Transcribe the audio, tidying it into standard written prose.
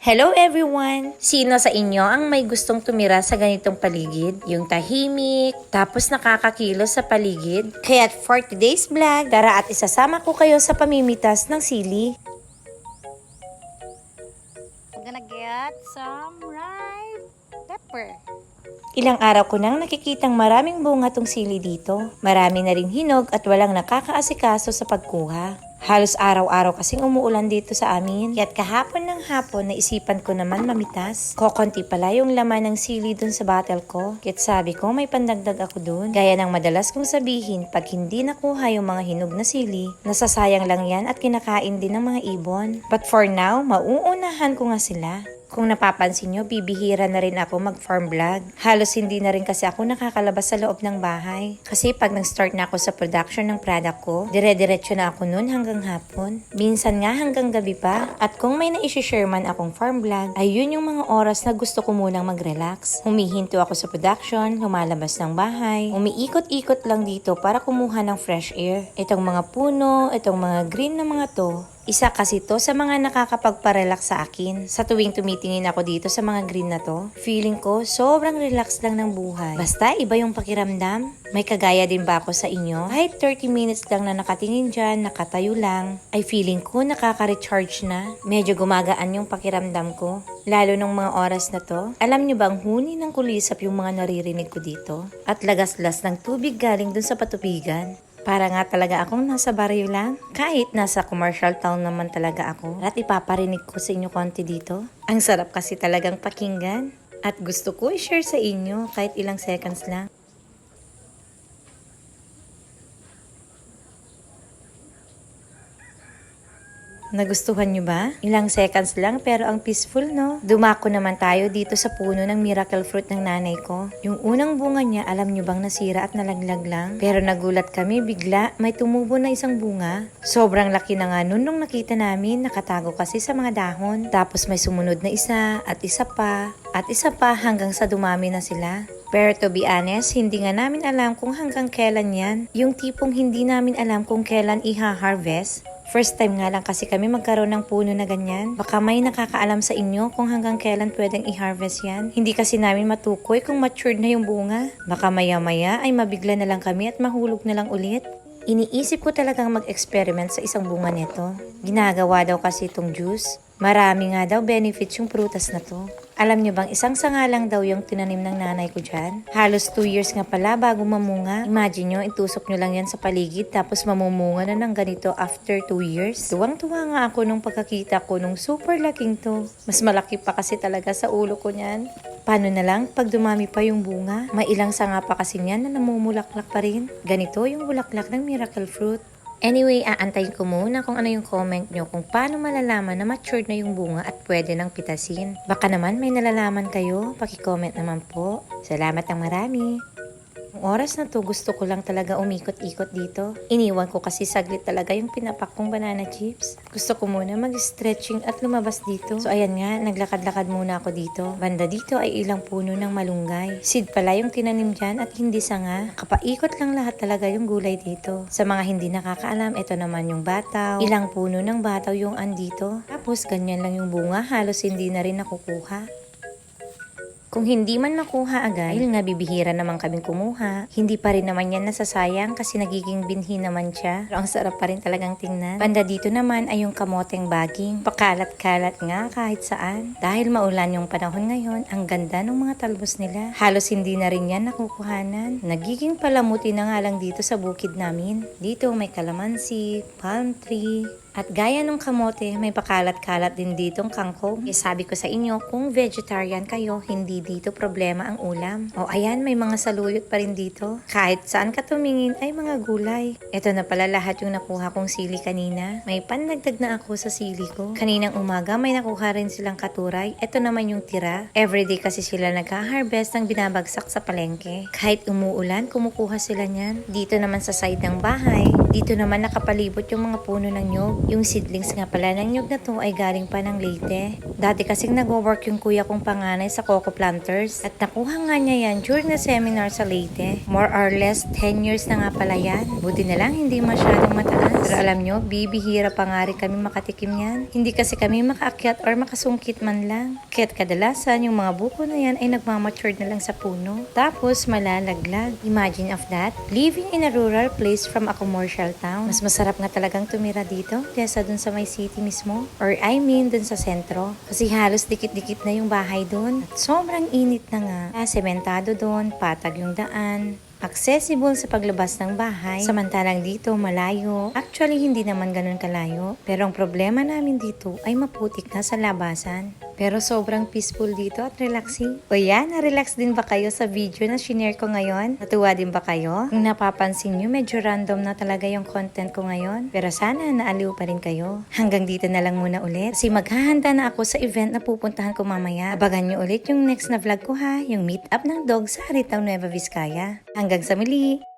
Hello everyone! Sino sa inyo ang may gustong tumira sa ganitong paligid? Yung tahimik, tapos nakakakilos sa paligid? Kaya for today's vlog, tara at isasama ko kayo sa pamimitas ng sili. I'm gonna get some ripe pepper. Ilang araw ko nang nakikitang maraming bunga tong sili dito. Marami na rin hinog at walang nakakaasikaso sa pagkuha. Halos araw-araw kasing umuulan dito sa amin. Kaya't kahapon ng hapon naisipan ko naman mamitas. Kokonti pala yung laman ng sili dun sa bottle ko. Kaya't sabi ko may pandagdag ako dun. Gaya ng madalas kong sabihin, pag hindi nakuha yung mga hinog na sili, nasasayang lang yan at kinakain din ng mga ibon. But for now, mauunahan ko nga sila. Kung napapansin nyo, bibihira na rin ako mag-farm vlog. Halos hindi na rin kasi ako nakakalabas sa loob ng bahay. Kasi pag nag-start na ako sa production ng product ko, dire-diretso na ako nun hanggang hapon. Minsan nga hanggang gabi pa. At kung may na-share man akong farm vlog, ay yun yung mga oras na gusto ko munang mag-relax. Humihinto ako sa production, lumalabas ng bahay, umiikot-ikot lang dito para kumuha ng fresh air. Itong mga puno, itong mga green na mga to, isa kasi to sa mga nakakapagparelax sa akin. Sa tuwing tumitingin ako dito sa mga green na to, feeling ko sobrang relax lang ng buhay. Basta iba yung pakiramdam. May kagaya din ba ako sa inyo? Kahit 30 minutes lang na nakatingin dyan, nakatayo lang, ay feeling ko nakaka-recharge na. Medyo gumagaan yung pakiramdam ko. Lalo nung mga oras na to, alam nyo bang huni ng kulisap yung mga naririnig ko dito? At lagaslas ng tubig galing dun sa patubigan. Para nga talaga akong nasa baryo lang. Kahit nasa commercial town naman talaga ako. At ipaparinig ko sa inyo konti dito. Ang sarap kasi talagang pakinggan. At gusto ko i-share sa inyo kahit ilang seconds lang. Nagustuhan nyo ba? Ilang seconds lang pero ang peaceful, no? Dumako naman tayo dito sa puno ng miracle fruit ng nanay ko. Yung unang bunga niya, alam nyo bang nasira at nalaglag lang? Pero nagulat kami bigla, may tumubo na isang bunga. Sobrang laki na nga nun nung nakita namin, nakatago kasi sa mga dahon. Tapos may sumunod na isa at isa pa hanggang sa dumami na sila. Pero to be honest, hindi nga namin alam kung hanggang kailan yan. Yung tipong hindi namin alam kung kailan iha-harvest. First time nga lang kasi kami magkaroon ng puno na ganyan. Baka may nakakaalam sa inyo kung hanggang kailan pwedeng i-harvest yan. Hindi kasi namin matukoy kung matured na yung bunga. Baka maya-maya ay mabigla na lang kami at mahulog na lang ulit. Iniisip ko talagang mag-experiment sa isang bunga nito. Ginagawa daw kasi itong juice. Marami nga daw benefits yung prutas na to. Alam nyo bang isang sanga lang daw yung tinanim ng nanay ko dyan? Halos 2 years nga pala bago mamunga. Imagine nyo, itusok nyo lang yan sa paligid tapos mamumunga na ng ganito after 2 years. Tuwang-tuwa nga ako nung pagkakita ko nung super laking to. Mas malaki pa kasi talaga sa ulo ko niyan. Paano na lang pag dumami pa yung bunga? May ilang sanga pa kasi niyan na namumulaklak pa rin. Ganito yung bulaklak ng miracle fruit. Anyway, aantayin ko muna kung ano yung comment nyo kung paano malalaman na matured na yung bunga at pwede nang pitasin. Baka naman may nalalaman kayo, paki-comment naman po. Salamat ng marami. Ang oras na to gusto ko lang talaga umikot-ikot dito. Iniwan ko kasi saglit talaga yung pinapak kong banana chips. Gusto ko muna mag-stretching at lumabas dito. So ayan nga, naglakad-lakad muna ako dito. Banda dito ay ilang puno ng malunggay. Seed pala yung tinanim dyan at hindi sanga. Kapaikot lang lahat talaga yung gulay dito. Sa mga hindi nakakaalam, ito naman yung bataw. Ilang puno ng bataw yung andito. Tapos ganyan lang yung bunga, halos hindi na rin nakukuha. Kung hindi man makuha agad, dahil nga bibihira naman kaming kumuha, hindi pa rin naman yan nasasayang kasi nagiging binhi naman siya. Pero ang sarap pa rin talagang tingnan. Banda dito naman ay yung kamoteng baging. Pakalat-kalat nga kahit saan. Dahil maulan yung panahon ngayon, ang ganda ng mga talbos nila. Halos hindi na rin yan nakukuhanan. Nagiging palamuti na nga lang dito sa bukid namin. Dito may kalamansi, palm tree, at gaya ng kamote, may pakalat-kalat din ditong kangkong. Sabi ko sa inyo, kung vegetarian kayo, hindi dito problema ang ulam. O ayan, may mga saluyot pa rin dito. Kahit saan ka tumingin ay mga gulay. Ito na pala lahat yung nakuha kong sili kanina. May pandagdag na ako sa sili ko. Kaninang umaga may nakuha rin silang katuray. Ito naman yung tira. Everyday kasi sila nagka-harvest ng binabagsak sa palengke. Kahit umuulan, kumukuha sila niyan. Dito naman sa side ng bahay, dito naman nakapalibot yung mga puno ng nyog. Yung seedlings nga pala ng nyug na to ay galing pa ng Leyte. Dati kasing nag-work yung kuya kong panganay sa coco planters at nakuha nga niya yan during the seminar sa Leyte. More or less 10 years na nga pala yan. Buti na lang hindi masyadong mataas. Pero alam nyo, bibihira pa nga rin kami makatikim yan. Hindi kasi kami makaakyat or makasungkit man lang. Kaya't kadalasan yung mga buko na yan ay nagmamature na lang sa puno. Tapos malalaglag. Imagine of that. Living in a rural place from a commercial town. Mas masarap nga talagang tumira dito kesa dun sa may city mismo. Or I mean dun sa sentro. Kasi halos dikit-dikit na yung bahay dun. At sobrang init na nga. Sementado dun, patag yung daan. Accessible sa paglabas ng bahay. Samantalang dito, malayo. Actually, hindi naman ganun kalayo. Pero ang problema namin dito ay maputik na sa labasan. Pero sobrang peaceful dito at relaxing. O yan, na-relax din ba kayo sa video na shinare ko ngayon? Natuwa din ba kayo? Kung napapansin nyo, medyo random na talaga yung content ko ngayon. Pero sana naaliw pa rin kayo. Hanggang dito na lang muna ulit. Kasi maghahanda na ako sa event na pupuntahan ko mamaya. Abangan nyo ulit yung next na vlog ko ha. Yung meet up ng dog sa Aritang Nueva Vizcaya. Hanggang sa muli!